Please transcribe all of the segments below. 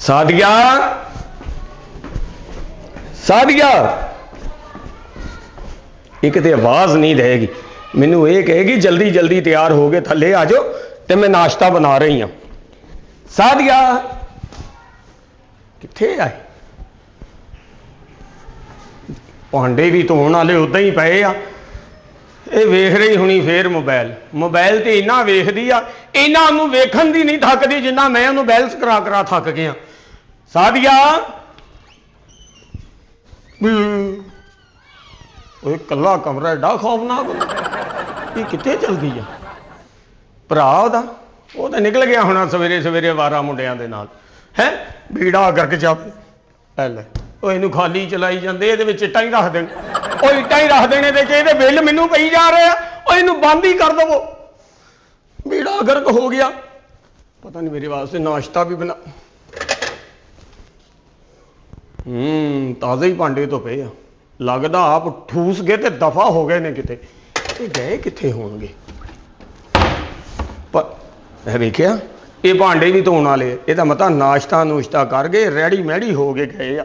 सादिया सादिया ये किते आवाज नहीं देगी, मैनू ये कहेगी जल्दी जल्दी तैयार हो गए थले आ जाओ तो मैं नाश्ता बना रही हाँ। सादिया किथे आए? भांडे भी धोने वाले उदा ही पे आ। ये वेख रही हुनी फिर मोबाइल मोबाइल तो इन्ना वेखदी आ, इन्ना उन्होंने वेखन दी नहीं थकदी जिन्ना मैं उन्होंने बैलेंस करा करा थक गया। सादिया कला कमरा एडा खौफनाक ये कितने चल गई है? भरा वो तो निकल गया होना सवेरे सवेरे 12 मुंडिया के नाल है बीड़ा गर्क जाए पहले वो इनू खाली चलाई जाते ये इट्टा ही रख देने, वो इट्टा ही रख देने ये बिल मैनू पई जा रहे हैं, इनू बंद ही कर दवो बीड़ा गर्क हो गया। पता नहीं मेरे वास्ते नाश्ता भी बना ताज़े ही भांडे तो पे आ, लगता आप ठूस गए तो दफा हो गए ने किते गए किथे होणगे। पर वेख्या ये भांडे भी धोने वाले ये मतलब नाश्ता नूश्ता कर गए रेडी मैडी हो गए गए आ।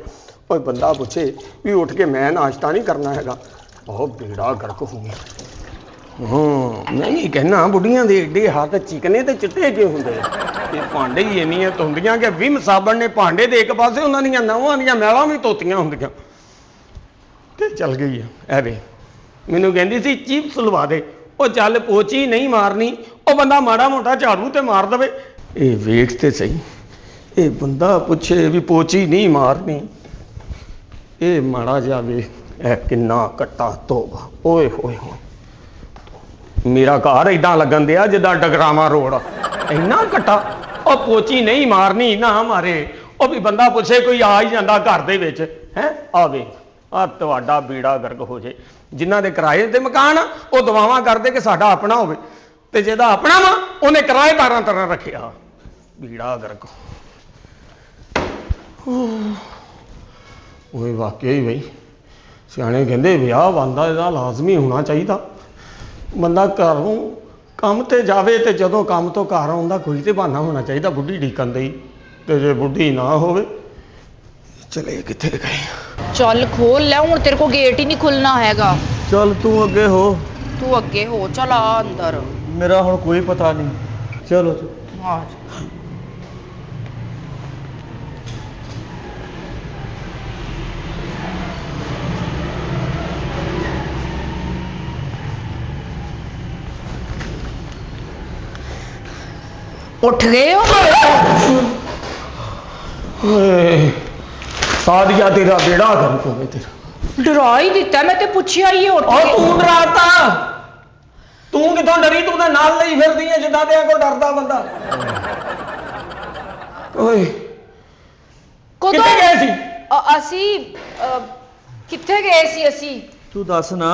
कोई बंदा पूछे भी उठ के मैं नाश्ता नहीं करना हैगा, बहुत बेड़ा गर्क हो गया। मैं नहीं कहना बुढ़िया के एडे हाथ चिकने तो चिट्टे क्यों होंगे, ये भांडे ही इन्नियां धोंदियां कि विम साबण ने भांडे दे एक पासे उन्होंने नौवां दियां मैलां भी धोतियां होंदियां ते चल गई है। ऐवे मैनू कहती सी चिप्स लवा दे, वो चल पोची नहीं मारनी, वो बंदा माड़ा मोटा झाड़ू तो मार दे। ये वेख ते सही ये बंदा पूछे भी पोची नहीं मारनी, ये माड़ा जा वे किन्ना कट्टा तोबा ओए होए होए। मेरा घर इदा लगन दिया जिदा डगरावा रोड इन्ना कट्टा, और पोची नहीं मारनी ना मारे, वो भी बंदा पूछे कोई आ ही जाता घर दे विच है आवे आ तुहाडा बीड़ा गर्क हो जाए। जिन्हां दे किराए ते मकान वो दुआवां करदे कि साडा अपना होवे ते जिहदा अपना वा उहने किराएदारां तरह रखिया बीड़ा गर्क। ओए वाकई बई सियाणे कहंदे विआह बनदा इहदा लाजमी होना चाहिए, बंदा घरों काम ते जावे ते जदों काम तो घर आउंदा कोई तो बहाना होना चाहिए बुढ़ी ढीकन दी, ते जे बुढ़ी ना होवे चले किथे गए। चल खोल ले हुण तेरे को गेट ही नहीं खुलना हैगा। चल तू अगे हो, तू अगे हो, चल आ अंदर। मेरा हुण कोई पता नहीं। चलो हाँ उठ गए हो? सादिया तेरा बेड़ा गर्क हो गया, तेरा डरा ही दिता मैं ते पुछया ही उठ और तू डराता तू कितों डरी, तू तो नाल नहीं फिरदी है जिदा ते को डरदा बंदा। ओए किथे गए सी? असी किथे गए सी? असी तू दस ना।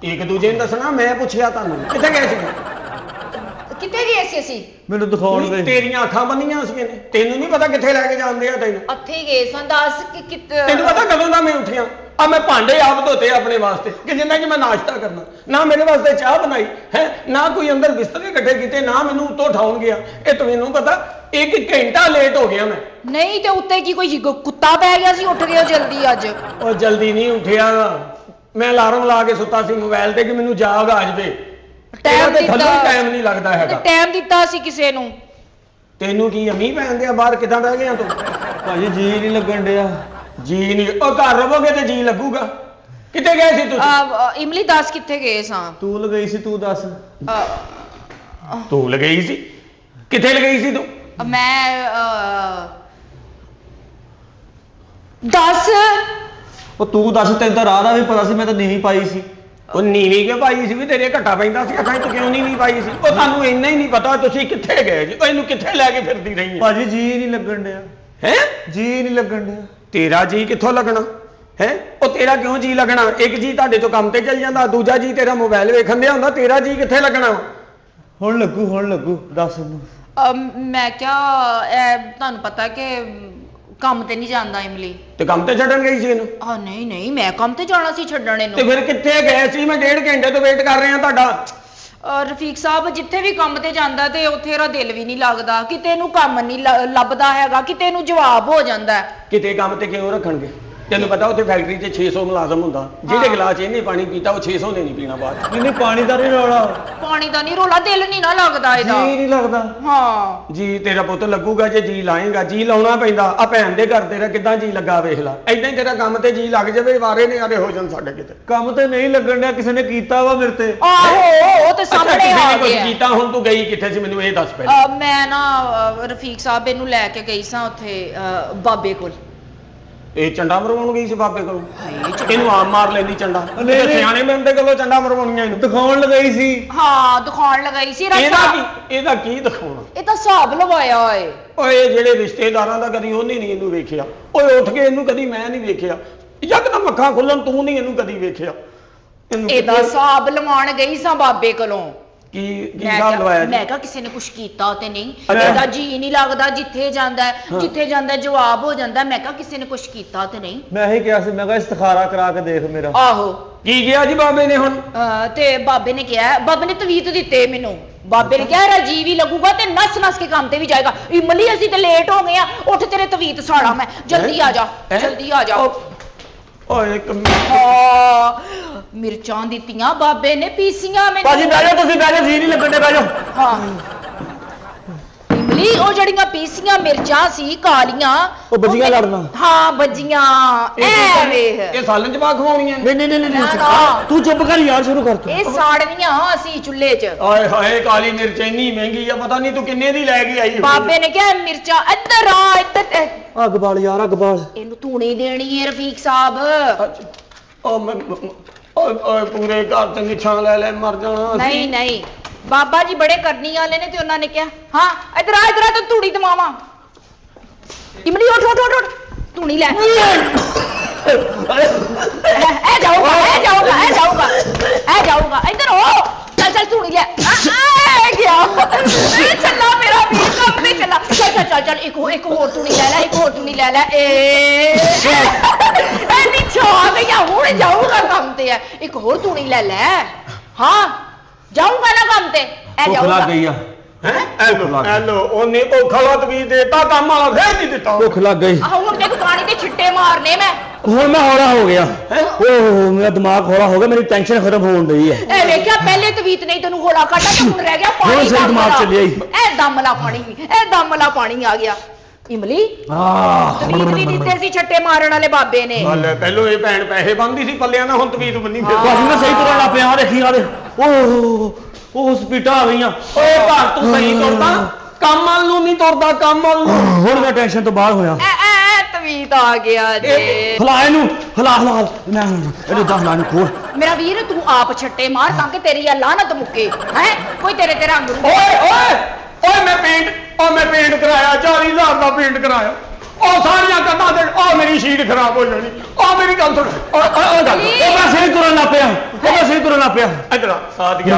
एक दूजे ने दसना, मैं पूछया तानू किथे गए सी? किथे गए सी? असी मैनू दिखाउण दे। तेरियां अखां बंदियां सी ने, तेनू नहीं पता किथे लेके जांदे आ तेनू? अथे गए सन, दस कि तेनू पता कदों दा मैं उठिया आ मैं भांडे आप धोते अपने वास्ते कि जिन्ना कि मैं नाश्ता करना, ना मेरे वास्ते चाह बनाई है, ना कोई अंदर बिस्तर इकट्ठे किते, ना मैनू उत्तों उठाउण गया। ये तो मैनू पता 1 घंटा लेट हो गया मैं। नहीं ते उत्ते की कोई कुत्ता पै गया सी? उठ गए हो जल्दी अज? और जल्दी नहीं उठिया, मैं अलार्म ला के सुता सी मोबाइल ते कि मैनू जाग आ जावे। टाइम टाइम नहीं लगता हैगा। टाइम दिता सी किसे नू? तेनू की अमी पैन दिया बाहर किदां बह गया तू? भाजी जी नहीं लगन दिया। जी नहीं घर रहोगे तो जी लगूगा। किथे गए सी तू? इमली दस किथे गए सा? तू लगई सी, तू दस। तू लगई सी? किथे लगई सी तू? मैं दस। ਉਹ ਤੂੰ ਦੱਸ ਤੈਨੂੰ ਤਾਂ ਰਾਹ ਦਾ ਵੀ ਪਤਾ ਸੀ, ਮੈਂ ਤਾਂ ਨੀਵੀਂ ਪਾਈ ਸੀ। ਉਹ ਨੀਵੀਂ ਕਿਉਂ ਪਾਈ ਸੀ? ਵੀ ਤੇਰੇ ਘੱਟਾ ਪੈਂਦਾ ਸੀ ਅੱਖਾਂ 'ਚ ਕਿਉਂ ਨੀਵੀਂ ਪਾਈ ਸੀ? ਉਹ ਤੁਹਾਨੂੰ ਇੰਨਾ ਹੀ ਨਹੀਂ ਪਤਾ ਤੁਸੀਂ ਕਿੱਥੇ ਗਏ ਜੀ? ਉਹ ਇਹਨੂੰ ਕਿੱਥੇ ਲੈ ਕੇ ਫਿਰਦੀ ਰਹੀ ਹੈ? ਭਾਜੀ ਜੀ ਨਹੀਂ ਲੱਗਣ ਡਿਆ। ਹੈ ਜੀ ਨਹੀਂ ਲੱਗਣ ਡਿਆ। ਤੇਰਾ ਜੀ ਕਿੱਥੋਂ ਲੱਗਣਾ ਹੈ? ਉਹ ਤੇਰਾ ਕਿਉਂ ਜੀ ਲੱਗਣਾ? ਇੱਕ ਜੀ ਤੁਹਾਡੇ ਤੋਂ ਕੰਮ ਤੇ ਚੱਲ ਜਾਂਦਾ, ਦੂਜਾ ਜੀ ਤੇਰਾ ਮੋਬਾਈਲ ਵੇਖਣ ਦਿਆ ਹੁੰਦਾ, ਤੇਰਾ ਜੀ ਕਿੱਥੇ ਲੱਗਣਾ? ਹੁਣ ਲੱਗੂ ਦੱਸ ਇਹਨੂੰ। ਮੈਂ ਕਿਹਾ ਤੁਹਾਨੂੰ ਪਤਾ ਕਿ ਕੰਮ ਤੇ ਨਹੀਂ ਜਾਂਦਾ ਇਮਲੀ। ਤੇ ਕੰਮ ਤੇ ਛੱਡਣ ਗਈ ਸੀ ਇਹਨੂੰ? ਨਹੀਂ ਮੈਂ ਕੰਮ ਤੇ ਜਾਣਾ ਸੀ ਛੱਡਣ ਇਹਨੂੰ। ਤੇ ਫਿਰ ਕਿੱਥੇ ਗਏ ਸੀ? ਮੈਂ 1.5 ਘੰਟੇ ਤੋਂ ਵੇਟ ਕਰ ਰਿਹਾ ਤੁਹਾਡਾ। ਰਫੀਕ ਸਾਹਿਬ ਜਿੱਥੇ ਵੀ ਕੰਮ ਤੇ ਜਾਂਦਾ ਤੇ ਉੱਥੇ ਇਹਦਾ ਦਿਲ ਵੀ ਨਹੀਂ ਲੱਗਦਾ, ਕਿਤੇ ਇਹਨੂੰ ਕੰਮ ਨਹੀਂ ਲੱਭਦਾ ਹੈਗਾ, ਕਿਤੇ ਇਹਨੂੰ ਜਵਾਬ ਹੋ ਜਾਂਦਾ ਹੈ। ਕਿਤੇ ਕੰਮ ਤੇ ਕਿਉਂ ਰੱਖਣਗੇ? ਤੈਨੂੰ ਪਤਾ ਉੱਥੇ ਫੈਕਟਰੀ 'ਚ 600 ਮੁਲਾਜ਼ਮ ਹੁੰਦਾ, ਜਿਹੜੇ ਗਲਾਸ 'ਚ ਇਹਨੇ ਪਾਣੀ ਪੀਤਾ ਉਹ 600 ਨੇ ਨਹੀਂ ਪੀਣਾ ਬਾਅਦ 'ਚ। ਨਹੀਂ ਪਾਣੀ ਦਾ ਨਹੀਂ ਰੌਲਾ, ਪਾਣੀ ਦਾ ਨਹੀਂ ਰੋਲਾ, ਦਿਲ ਨਹੀਂ ਨਾ ਲੱਗਦਾ ਇਹਦਾ। ਜੀ ਨਹੀਂ ਲੱਗਦਾ। ਹਾਂ ਜੀ ਤੇਰਾ ਪੁੱਤ ਲੱਗੂਗਾ ਜੇ ਜੀ ਲਾਏਗਾ, ਜੀ ਲਾਉਣਾ ਪੈਂਦਾ। ਆ ਭੈਣ ਦੇ ਘਰ ਤੇਰਾ ਕਿੱਦਾਂ ਜੀ ਲੱਗਾ ਵੇਖ ਲੈ। ਏਦਾਂ ਹੀ ਤੇਰਾ ਕੰਮ ਤੇ ਜੀ ਲੱਗ ਜਾਵੇ, ਵਾਰੇ ਨੇ ਆਰੇ ਹੋ ਜਾਣ ਸਾਡੇ ਕਿਤੇ। ਕੰਮ ਤੇ ਨਹੀਂ ਲੱਗਣ ਡਿਆ, ਕਿਸੇ ਨੇ ਕੀਤਾ ਵਾ ਮੇਰੇ ਤੇ। ਆਹੋ ਉਹ ਤੇ ਅੱਛਾ, ਸਾਹਮਣੇ ਕਿਸੇ ਆ ਨੇ ਕੁਝ ਗਿਆ। ਕੀਤਾ, ਹੁਣ ਤੂੰ ਗਈ ਕਿੱਥੇ ਸੀ ਮੈਨੂੰ ਇਹ ਦੱਸ ਪਹਿਲਾਂ। ਮੈਂ ਨਾ ਰਫੀਕ ਸਾਹਿਬ ਇਹਨੂੰ ਲੈ ਕੇ ਗਈ ਸਾਂ ਉੱਥੇ ਬਾਬੇ ਕੋਲ। ਇਹ ਚੰਡਾ ਮਰਵਾਉਣ ਗਈ ਸੀ ਬਾਬੇ ਕੋਲ? ਹਾਏ ਇਹਨੂੰ ਆਮ ਮਾਰ ਲੈਂਦੀ ਚੰਡਾ। ਨਹੀਂ, ਨਹੀਂ। ਸਿਆਣੇ ਬੰਦੇ ਕੋਲੋਂ ਚੰਡਾ ਮਰਵਾਉਣੀਆਂ ਇਹਨੂੰ। ਦਿਖਾਉਣ ਲਗਾਈ ਸੀ। ਹਾਂ ਦਿਖਾਉਣ ਲਗਾਈ ਸੀ। ਇਹਦਾ ਕੀ ਦਿਖਾਉਣਾ? ਇਹ ਤਾਂ ਹਿਸਾਬ ਲਵਾਇਆ ਓਏ। ਓਏ ਜਿਹੜੇ ਰਿਸ਼ਤੇਦਾਰਾਂ ਦਾ ਕਦੀ ਉਹਨੇ ਨਹੀਂ ਇਹਨੂੰ ਵੇਖਿਆ। ਓਏ ਉੱਠ ਕੇ ਇਹਨੂੰ ਕਦੀ ਮੈਂ ਨਹੀਂ ਵੇਖਿਆ। ਯਕਦਮ ਅੱਖਾਂ ਖੁੱਲਣ ਤੂੰ ਨਹੀਂ ਇਹਨੂੰ ਕਦੀ ਵੇਖਿਆ। ਇਹਦਾ ਹਿਸਾਬ ਲਵਾਉਣ ਗਈ ਸਾਂ ਬਾਬੇ ਕੋਲੋਂ। ਕੀ ਹਿਸਾਬ ਲਵਾਇਆ ਜੀ? ਮੈਂ ਕਿਹਾ ਕਿਸੇ ਨੇ ਕੁਝ ਕੀਤਾ ਤੇ ਨਹੀਂ, ਅੱਛਾ। ਇਹਦਾ ਜੀ ਨਹੀਂ ਲੱਗਦਾ, ਜਿੱਥੇ ਜਾਂਦਾ ਜਿੱਥੇ ਜਾਂਦਾ ਜਵਾਬ ਹੋ ਜਾਂਦਾ। ਮੈਂ ਕਿਹਾ ਕਿਸੇ ਨੇ ਕੁਝ ਕੀਤਾ ਤੇ ਨਹੀਂ। ਮੈਂ ਇਹੀ ਕਿਹਾ ਸੀ, ਮੈਂ ਕਿਹਾ ਇਸਤਿਖਾਰਾ ਕਰਾ ਕੇ ਦੇਖ ਮੇਰਾ। ਆਹੋ ਕੀ ਗਿਆ ਜੀ ਬਾਬੇ ਨੇ ਹੁਣ? ਤੇ ਬਾਬੇ ਨੇ ਕਿਹਾ, ਬਾਬੇ ਨੇ ਤਵੀਤ ਦਿੱਤੇ ਮੈਨੂੰ। ਬਾਬੇ ਨੇ ਕਿਹਾ ਰਾਜੀਵ ਹੀ ਲੱਗੂਗਾ ਤੇ ਨਸ ਨਸ ਕੇ ਕੰਮ ਤੇ ਵੀ ਜਾਏਗਾ। ਇਮਲੀ ਅਸੀਂ ਤੇ ਲੇਟ ਹੋ ਗਏ ਆ, ਉੱਠ ਤੇਰੇ ਤਵੀਤ ਸਾੜਾ ਮੈਂ, ਜਲਦੀ ਆ ਜਾ ਜਲਦੀ ਆ ਜਾ। ਓਏ ਮਿਰਚਾਂ ਦਿੱਤੀਆਂ ਬਾਬੇ ਨੇ, ਪੀਸੀਆਂ ਮੈਨੂੰ। ਭਾਜੀ ਬਹਿ ਜਾਓ, ਤੁਸੀਂ ਬਹਿ ਜਾਓ, ਜੀ ਨਹੀਂ ਲੱਗਣ ਡਿਆ, ਬਹਿ ਜਾਓ। ਹਾਂ ਇਮਲੀ ਉਹ ਜਿਹੜੀਆਂ ਪੀਸੀਆਂ ਮਿਰਚਾਂ ਸੀ ਕਾਲੀਆਂ, ਉਹ ਬੱਜੀਆਂ ਲੜਨਾ। ਹਾਂ ਬੱਜੀਆਂ। ਐ ਵੇਖ ਇਹ ਸਾਲਨ ਚ ਪਾ ਖਵਾਉਣੀਆਂ? ਨਹੀਂ ਨਹੀਂ ਨਹੀਂ ਨਾ, ਨਾ। ਤੂੰ ਚੁੱਪ ਕਰ ਯਾਰ, ਸ਼ੁਰੂ ਕਰ ਤੂੰ। ਇਹ ਸਾੜਨੀਆਂ ਅਸੀਂ ਚੁੱਲ੍ਹੇ 'ਚ। ਆਏ ਹਾਏ ਕਾਲੀ ਮਿਰਚ ਇੰਨੀ ਮਹਿੰਗੀ ਆ, ਪਤਾ ਨਹੀਂ ਤੂੰ ਕਿੰਨੇ ਦੀ ਲੈ ਕੇ ਆਈ ਹੋਈ। ਬਾਬੇ ਨੇ ਕਿਹਾ ਮਿਰਚਾਂ ਇੱਧਰ ਆ, ਇੱਧਰ। ਅੱਗ ਬਾਲ ਯਾਰ, ਅੱਗ ਬਾਲ। ਇਹਨੂੰ ਧੂਣੀ ਦੇਣੀ ਹੈ ਰਫੀਕ ਸਾਹਿਬ। ਓ ਮੈਂ ਓਏ ਪੂਰੇ ਘਰ ਤੇ ਨਿਛਾਂ ਲੈ ਲੈ ਮਰ ਜਾਣਾ। ਨਹੀਂ ਨਹੀਂ ਬਾਬਾ ਜੀ ਬੜੇ ਕਰਨੀ ਵਾਲੇ ਨੇ ਤੇ ਉਹਨਾਂ ਨੇ ਕਿਹਾ ਹਾਂ ਇੱਧਰ ਆ ਤੂੰ ਧੂਣੀ ਦਵਾਵਾਂ। ਇਮਲੀ ਉੱਠ ਉੱਠ ਉੱਠ ਧੂਣੀ ਲੈ। ਇਹ ਜਾਊਗਾ ਇੱਧਰ ਹੋ। ਚੱਲ ਧੂਣੀ ਲੈ। ਆ ਗਿਆ ਚੱਲਾ ਮੇਰਾ ਵੀਰ ਕੰਮ ਤੇ ਚੱਲਾ। ਚੱਲ ਇੱਕ ਹੋਰ ਧੂਣੀ ਲੈ ਲੈ, ਇੱਕ ਹੋਰ ਧੂਣੀ ਲੈ ਲੈ। ਨਹੀਂ ਛਾ ਗਈਆ, ਹੁਣ ਜਾਊਗਾ ਕੰਮ ਤੇ। ਇੱਕ ਹੋਰ ਧੂਣੀ ਲੈ ਲੈ। ਹਾਂ ਜਾਊਗਾ ਨਾ ਕੰਮ ਤੇ। ਇਹ ਭੁੱਖ ਲੱਗ ਗਈ ਆ। ਐਲੋ ਉਹਨੇ ਭੁੱਖ ਵਾਲਾ ਵੀ ਦੇਤਾ, ਕੰਮ ਵਾਲਾ ਫੇਰ ਨਹੀਂ ਦਿੱਤਾ। ਭੁੱਖ ਲੱਗ ਗਈ। ਆਹ ਹੁਣ ਦੇਖ ਪਾਣੀ ਦੇ ਛਿੱਟੇ ਮਾਰਨੇ ਮੈਂ। ਹੁਣ ਮੈਂ ਹੌਲਾ ਹੋ ਗਿਆ। ਓਹ ਮੇਰਾ ਦਿਮਾਗ ਹੌਲਾ ਹੋ ਗਿਆ, ਮੇਰੀ ਟੈਨਸ਼ਨ ਖਤਮ ਹੋਣ ਡਈ ਹੈ। ਇਹ ਵੇਖਿਆ ਪਹਿਲੇ ਤਵੀਤ ਨਹੀਂ ਤੈਨੂੰ ਹੋਲਾ ਕੱਢਾ ਤੇ ਹੁਣ ਰਹਿ ਗਿਆ ਪਾਣੀ। ਹੁਣ ਸਹੀ ਦਿਮਾਗ ਚੱਲਿਆ ਈ। ਇਹ ਦਮਲਾ ਪਾਣੀ, ਇਹ ਦਮਲਾ ਪਾਣੀ ਆ ਗਿਆ। ਇਮਲੀ ਤਵੀਤ ਵੀ ਦਿੱਤੇ ਸੀ ਛੱਟੇ ਮਾਰਨ ਵਾਲੇ ਬਾਬੇ ਨੇ। ਹਲੇ ਪਹਿਲੋਂ ਇਹ ਭੈਣ ਪੈਸੇ ਬੰਦੀ ਸੀ ਪੱਲਿਆਂ ਨਾਲ, ਹੁਣ ਤਵੀਤ ਬੰਨੀ ਫਿਰ। ਭਾਜੀ ਮੈਂ ਸਹੀ ਤੁਰਨ ਲੱਗ ਪਿਆ, ਆ ਦੇਖੀ ਆ ਦੇ। ਉਹ ਸਪੀਟਾਂ ਆ ਗਈਆਂ। ਓਏ ਘਰ ਤੂੰ ਸਹੀ ਤੁਰਦਾ, ਕੰਮ ਵਾਲ ਨੂੰ ਨਹੀਂ ਤੁਰਦਾ, ਕੰਮ ਵਾਲ ਨੂੰ। ਹੁਣ ਮੈਂ ਟੈਨਸ਼ਨ ਤੋਂ ਬਾਹਰ ਹੋਇਆ। ਤਵੀਤ ਆ ਗਿਆ ਜੇ। ਹਲਾ ਇਹਨੂੰ, ਹਲਾ ਇਹਨੂੰ ਦੱਸ ਲਾ ਨੂੰ ਖੋਲ। ਮੇਰਾ ਵੀਰ ਤੂੰ ਆਪ ਛੱਟੇ ਮਾਰ ਤਾਂ ਕਿ ਤੇਰੀ ਇਹ ਲਾਨਤ ਮੁੱਕੇ। ਹੈ ਕੋਈ ਤੇਰੇ ਤੇ ਰੰਗ ਓਏ ਮੈਂ ਪੇਂਟ ਕਰਾਇਆ, 40,000 ਦਾ ਪੇਂਟ ਕਰਾਇਆ। ਉਹ ਸਾਰੀਆਂ ਕੰਧਾਂ ਤੇ ਉਹ ਮੇਰੀ ਸ਼ੀਟ ਖਰਾਬ ਹੋ ਜਾਣੀ। ਉਹ ਮੇਰੀ ਗੱਲ ਸੁਣ। ਮੈਂ ਸਹੀ ਤੁਰਨ ਲੱਗ ਪਿਆ। ਇੱਧਰ ਸਾਥ ਗਿਆ।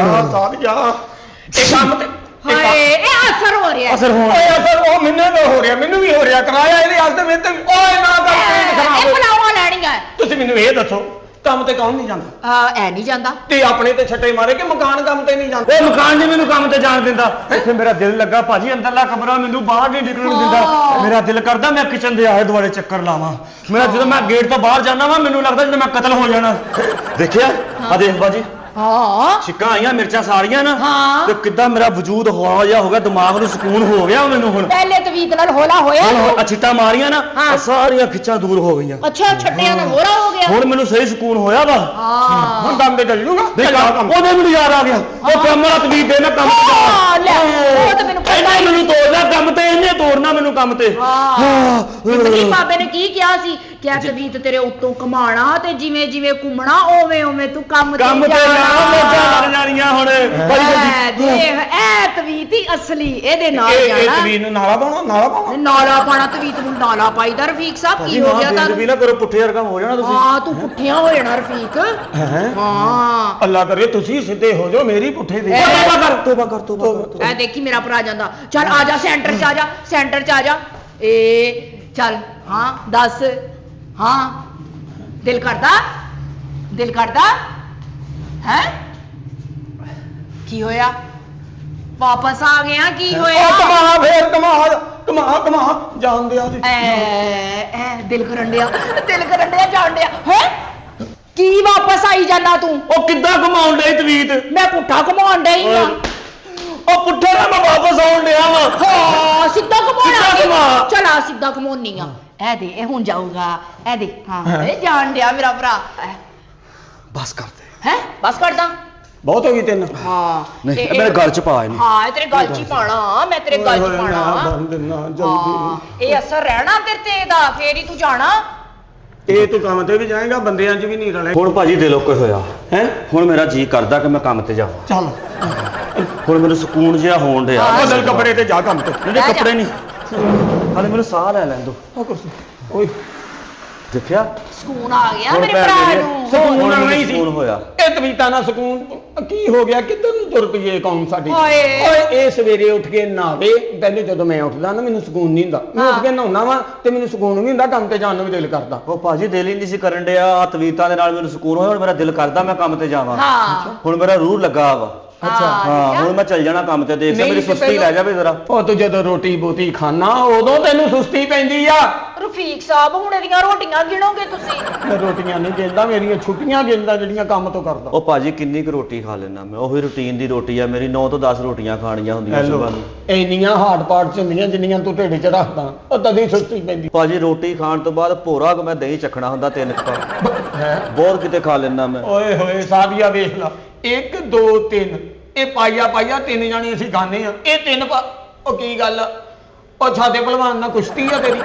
ਇਹ ਕੰਮ ਤੇ ਹਾਏ ਇਹ ਅਸਰ ਹੋ ਰਿਹਾ। ਅਸਰ ਹੋਣ। ਓਏ ਅਸਰ ਉਹ ਮੈਨੂੰ ਹੋ ਰਿਹਾ, ਮੈਨੂੰ ਵੀ ਹੋ ਰਿਹਾ। ਕਰਾਇਆ ਇਹਦੇ ਵਾਸਤੇ ਮੈਂ ਤੇ ਓਏ ਨਾ ਕਰ ਪੇਂਟ ਖਰਾਬ ਇਹ ਹੋ। ਫਲਾਵਾ ਲੈਣੀਆਂ। ਤੁਸੀਂ ਮੈਨੂੰ ਇਹ ਦੱਸੋ ਕੰਮ ਤੇ ਕੌਣ ਨਹੀਂ ਜਾਂਦਾ? ਐ ਨਹੀਂ ਜਾਂਦਾ ਤੇ ਆਪਣੇ ਤੇ ਛੱਟੇ ਮਾਰੇ ਕਿ ਮਕਾਨ ਕੰਮ ਤੇ ਨਹੀਂ ਜਾਂਦਾ? ਉਹ ਮਕਾਨ ਜੀ ਮੈਨੂੰ ਕੰਮ ਤੇ ਜਾਣ ਦਿੰਦਾ। ਇੱਥੇ ਮੇਰਾ ਦਿਲ ਲੱਗਾ ਭਾਜੀ, ਅੰਦਰਲਾ ਕਮਰਾ ਮੈਨੂੰ ਬਾਹਰ ਨਹੀਂ ਨਿਕਲਣ ਦਿੰਦਾ। ਮੇਰਾ ਦਿਲ ਕਰਦਾ ਮੈਂ ਕਿਚਨ ਦੇ ਆਲੇ ਦੁਆਲੇ ਚੱਕਰ ਲਾਵਾਂ। ਮੇਰਾ ਜਦੋਂ ਮੈਂ ਗੇਟ ਤੋਂ ਬਾਹਰ ਜਾਂਦਾ ਵਾਂ ਮੈਨੂੰ ਲੱਗਦਾ ਜਿਵੇਂ ਮੈਂ ਕਤਲ ਹੋ ਜਾਣਾ। ਦੇਖਿਆ ਆ ਦੇਖ ਬਾਜੀ, ਹਾਂ ਛਿੱਕਾਂ ਆਈਆਂ ਮਿਰਚਾਂ ਸਾਰੀਆਂ ਨਾ। ਹਾਂ। ਤੇ ਕਿੱਦਾਂ ਮੇਰਾ ਵਜੂਦ ਹੌਲਾ ਜਿਹਾ ਹੋ ਗਿਆ, ਦਿਮਾਗ ਨੂੰ ਸਕੂਨ ਹੋ ਗਿਆ ਮੈਨੂੰ ਹੁਣ। ਪਹਿਲੇ ਤਵੀਤ ਨਾਲ ਹੋਲਾ ਹੋਇਆ। ਹੁਣ ਛਿੱਟਾਂ ਮਾਰੀਆਂ ਨਾ, ਹਾਂ। ਸਾਰੀਆਂ ਖਿੱਚਾਂ ਦੂਰ ਹੋ ਗਈਆਂ। ਅੱਛਾ ਛੱਟਿਆਂ ਨਾਲ ਹੋਲਾ ਹੋ ਗਿਆ। ਹੁਣ ਮੈਨੂੰ ਸਹੀ ਸਕੂਨ ਹੋਇਆ ਵਾ। ਹਾਂ ਹੁਣ ਦਮ ਤੇ ਚੱਲ ਜੂਗਾ। ਉਹਦੇ ਮੈਨੂੰ ਯਾਦ ਆ ਗਿਆ, ਉਹ ਕੰਮ ਵਾਲਾ ਤਵੀਤ ਦੇ ਨਾ ਕੰਮ ਤੇ ਹਾਂ, ਲੈ, ਉਹ ਤਾਂ ਮੈਨੂੰ ਪਤਾ ਇਹਨੇ ਹੀ। ਮੈਨੂੰ ਤੋੜਨਾ ਕੰਮ ਤੇ, ਇਹਨੇ ਤੋੜਨਾ ਮੈਨੂੰ ਕੰਮ ਤੇ। ਇਮਲੀ ਬਾਬੇ ਨੇ ਕੀ ਕਿਹਾ ਸੀ? ਕਿਹਾ ਤਵੀਤ ਤੇਰੇ ਉੱਤੋਂ ਕਮਾਣਾ ਤੇ ਜਿਵੇਂ ਜਿਵੇਂ ਘੁੰਮਣਾ ਓਵੇਂ ਤੂੰ ਕੰਮ ਕੰਮ ਤੇ ਜਾਣਾ, ਮੋਜਾਂ ਲੱਗ ਜਾਣੀਆਂ ਹੁਣ। ਦੇਖ ਇਹ ਤਵੀਤ ਹੀ ਅਸਲੀ, ਇਹਦੇ ਨਾਲ ਇਹ ਜਾਣਾ। ਤਵੀਤ ਨੂੰ ਨਾਲਾ ਪਾਉਣਾ ਨਾਲਾ ਪਾਣਾ ਤਵੀਤ ਨੂੰ ਨਾਲਾ ਪਾਈਦਾ। ਰਫੀਕ ਸਾਹਿਬ ਕੀ ਹੋ ਗਿਆ ਤੁਹਾਨੂੰ? ਵੀ ਨਾ ਕਰੋ, ਪੁੱਠੇ ਵਰਗਾ ਹੋ ਜਾਣਾ ਤੁਸੀਂ। ਹਾਂ ਤੂੰ ਪੁੱਠਿਆਂ ਹੋ ਜਾਣਾ ਰਫੀਕ। ਹਾਂ ਅੱਲਾ ਕਰੇ ਤੁਸੀਂ ਸਿੱਧੇ ਹੋ ਜਾਓ, ਮੇਰੀ ਪੁੱਠੇ ਦੇ। ਤੋਬਾ ਕਰ। ਐ ਦੇਖੀ ਮੇਰਾ ਭਰਾ ਜਾਂਦਾ। ਚੱਲ ਆ ਜਾ ਸੈਂਟਰ ਚ ਆ ਜਾ। ਏ ਚੱਲ ਹਾਂ ਦੱਸ। ਹਾਂ ਦਿਲ ਕਰਦਾ ਹੈ। ਕੀ ਹੋਇਆ? ਵਾਪਸ ਆ ਗਿਆ? ਕੀ ਉਹ ਹੋਇਆ? ਕਮਾ ਫੇਰ ਕਮਾ ਜਾਣ ਦਿਆ ਜੀ ਐ ਦਿਲ ਕਰਨ ਡਿਆ ਜਾਣ ਡਿਆ ਹੈ। ਕੀ ਵਾਪਸ ਆਈ ਜਾਣਾ ਤੂੰ? ਉਹ ਕਿੱਦਾਂ ਘੁਮਾਉਣ ਡਈ ਤਵੀਤ? ਮੈਂ ਪੁੱਠਾ ਘੁਮਾਉਣ ਡਈ ਆ। ਉਹ ਪੁੱਠੇ ਨਾਲ ਮੈਂ ਵਾਪਸ ਆਉਣ ਡਿਆ ਵਾ। ਹਾਂ ਸਿੱਧਾ ਸਿੱਧਾ ਘੁਮਾ। ਘੁਮਾਉਣਾ। ਚਲਾ ਸਿੱਧਾ ਘੁਮਾਉਣੀ ਆ। ਇਹ ਦੇ, ਇਹ ਹੁਣ ਜਾਊਗਾ। ਇਹ ਦੇ, ਹਾਂ ਇਹ ਜਾਣ ਡਿਆ ਮੇਰਾ ਭਰਾ। ਬਸ ਕਰ ਦੇ। ਹੈ ਬਸ ਕਰਦਾ। ਬਹੁਤ ਹੋ ਗਈ ਤਿੰਨ। ਹਾਂ ਨਹੀਂ ਮੇਰੇ ਗਲ ਚ ਪਾ ਇਹਨੂੰ। ਹਾਂ ਇਹ ਤੇਰੇ ਗਲ ਚ ਹੀ ਪਾਣਾ। ਮੈਂ ਤੇਰੇ ਗਲ ਚ ਪਾਣਾ। ਬੰਦ ਨਾ ਹਾਂ ਜਲਦੀ। ਇਹ ਅਸਰ ਰਹਿਣਾ ਤੇਰੇ ਤੇ ਇਹਦਾ, ਫੇਰ ਹੀ ਤੂੰ ਜਾਣਾ। ਇਹ ਤੂੰ ਕੰਮ ਤੇ ਵੀ ਜਾਏਗਾ, ਬੰਦਿਆਂ 'ਚ ਵੀ ਨਹੀਂ ਰਲੇ। ਹੁਣ ਭਾਜੀ ਦਿਲੋਂ ਕੁਝ ਹੋਇਆ ਹੈ ਹੁਣ ਮੇਰਾ ਜੀ ਕਰਦਾ ਕਿ ਮੈਂ ਕੰਮ ਤੇ ਜਾਵਾਂ। ਚੱਲ ਹੁਣ ਮੈਨੂੰ ਸਕੂਨ ਜਿਹਾ ਹੋਣ ਡਿਆ। ਹਾਂ। ਬਦਲ ਕੱਪੜੇ ਤੇ ਜਾ ਕੰਮ ਤੇ। ਨਹੀਂ ਲੈ ਜਾ। ਕੱਪੜੇ ਨਹੀਂ, ਹਾਲੇ ਮੈਨੂੰ ਸਾਹ ਲੈ ਲੈਣ ਦੋ। ਉਹ ਕੁਰਸੀ ਓਏ ਦੇਖਿਆ ਸਕੂਨ ਆ ਗਿਆ ਹੁਣ ਮੇਰੇ ਭੈਣ ਭਰਾ ਮੇਰੀ- ਨੂੰ। ਸਕੂਨ ਹੁਣ ਮੈਨੂੰ ਨਹੀਂ ਸੀ। ਸਕੂਨ ਹੋਇਆ। ਇਹ ਤਵੀਤਾ ਨਾਲ ਸਕੂਨ ਕੀ ਹੋ ਗਿਆ? ਕਿੱਧਰ ਨੂੰ ਤੁਰ ਪਈ ਇਹ ਕੌਮ ਸਾਡੀ? ਹਾਏ। ਓਏ ਇਹ ਸਵੇਰੇ ਉੱਠ ਕੇ ਨਹਾਵੇ। ਪਹਿਲੇ ਜਦੋਂ ਮੈਂ ਉੱਠਦਾ ਨਾ ਮੈਨੂੰ ਸਕੂਨ ਨਹੀਂ ਹੁੰਦਾ। ਮੈਂ ਉੱਠ ਕੇ ਨਹਾਉਣਾ ਵਾ ਤੇ ਮੈਨੂੰ ਸਕੂਨ ਨਹੀਂ ਹੁੰਦਾ। ਕੰਮ ਤੇ ਜਾਣ ਨੂੰ ਵੀ ਦਿਲ ਕਰਦਾ। ਉਹ ਭਾਜੀ ਦਿਲ ਹੀ ਨਹੀਂ ਸੀ ਕਰਨ ਡਿਆ। ਆਹ ਤਵੀਤਾਂ ਦੇ ਨਾਲ ਮੈਨੂੰ ਸਕੂਨ ਹੋਇਆ। ਹੁਣ ਮੇਰਾ ਦਿਲ ਕਰਦਾ ਮੈਂ ਕੰਮ ਤੇ ਜਾਵਾਂ। ਹਾਂ ਹੁਣ ਮੇਰਾ ਰੂਹ ਲੱਗਾ ਵਾ। ਅੱਛਾ। ਹਾਂ ਹੁਣ ਮੈਂ ਚੱਲ ਜਾਣਾ ਕੰਮ ਤੇ। ਦੇਖ ਨਹੀਂ ਮੇਰੀ ਤੇ ਸੁਸਤੀ ਪਹਿਲਾਂ- ਲੈ ਜਾਵੇ ਜ਼ਰਾ। ਉਹ ਤੂੰ ਜਦੋਂ ਰੋਟੀ ਬੋਤੀ ਖਾਣਾ ਉਦੋਂ ਤੈਨੂੰ ਸੁਸਤੀ ਪੈਂਦੀ ਆ। ਰਫੀਕ ਸਾਹਿਬ ਹੁਣ ਇਹਦੀਆਂ ਰੋਟੀਆਂ ਗਿਣੋਗੇ ਤੁਸੀਂ? ਮੈਂ ਰੋਟੀਆਂ ਨਹੀਂ ਗਿਣਦਾ, ਮੇਰੀਆਂ ਛੁੱਟੀਆਂ ਗਿਣਦਾ ਜਿਹੜੀਆਂ ਕੰਮ ਤੋਂ ਕਰਦਾ। ਉਹ ਭਾਜੀ ਕਿੰਨੀ ਕੁ ਰੋਟੀ ਖਾ ਲੈਣਾ ਮੈਂ? ਉਹੀ ਰੁਟੀਨ ਦੀ ਰੋਟੀ ਆ ਮੇਰੀ। 9 ਤੋਂ 10 ਰੋਟੀਆਂ ਖਾਣੀਆਂ ਹੁੰਦੀਆਂ ਹੈਲੋ, ਸੁਬਾਹ ਨੂੰ। ਇੰਨੀਆਂ ਹਾਰਡ ਪਾਰਟਸ ਹੁੰਦੀਆਂ ਜਿੰਨੀਆਂ ਤੂੰ ਢਿੱਡ 'ਚ ਰੱਖਦਾ, ਉਹ ਤਦੇ ਸੁਸਤੀ ਪੈਂਦੀ ਭਾਜੀ ਰੋਟੀ ਖਾਣ ਤੋਂ ਬਾਅਦ ਭੋਰਾ ਕੁ ਮੈਂ ਦਹੀਂ ਚੱਖਣਾ ਹੁੰਦਾ 3 ਕੱਪ। ਹੈ। ਬਹੁਤ ਕਿਤੇ ਖਾ ਲੈਣਾ ਮੈਂ। ਓਏ ਹੋਏ ਸਾਬੀਆ ਵੇਖ ਲਾ। 1 2 3 ਇਹ ਪਾਈਆ 3 ਜਾਣੇ ਅਸੀਂ ਖਾਂਦੇ ਆ। ਇਹ 3 ਉਹ ਕੀ ਗੱਲ ਆ? ਉਹ ਛਾਦੇ ਭਲਵਾਨ ਨਾਲ ਕੁਸ਼ਤੀ ਆ ਤੇਰੀ।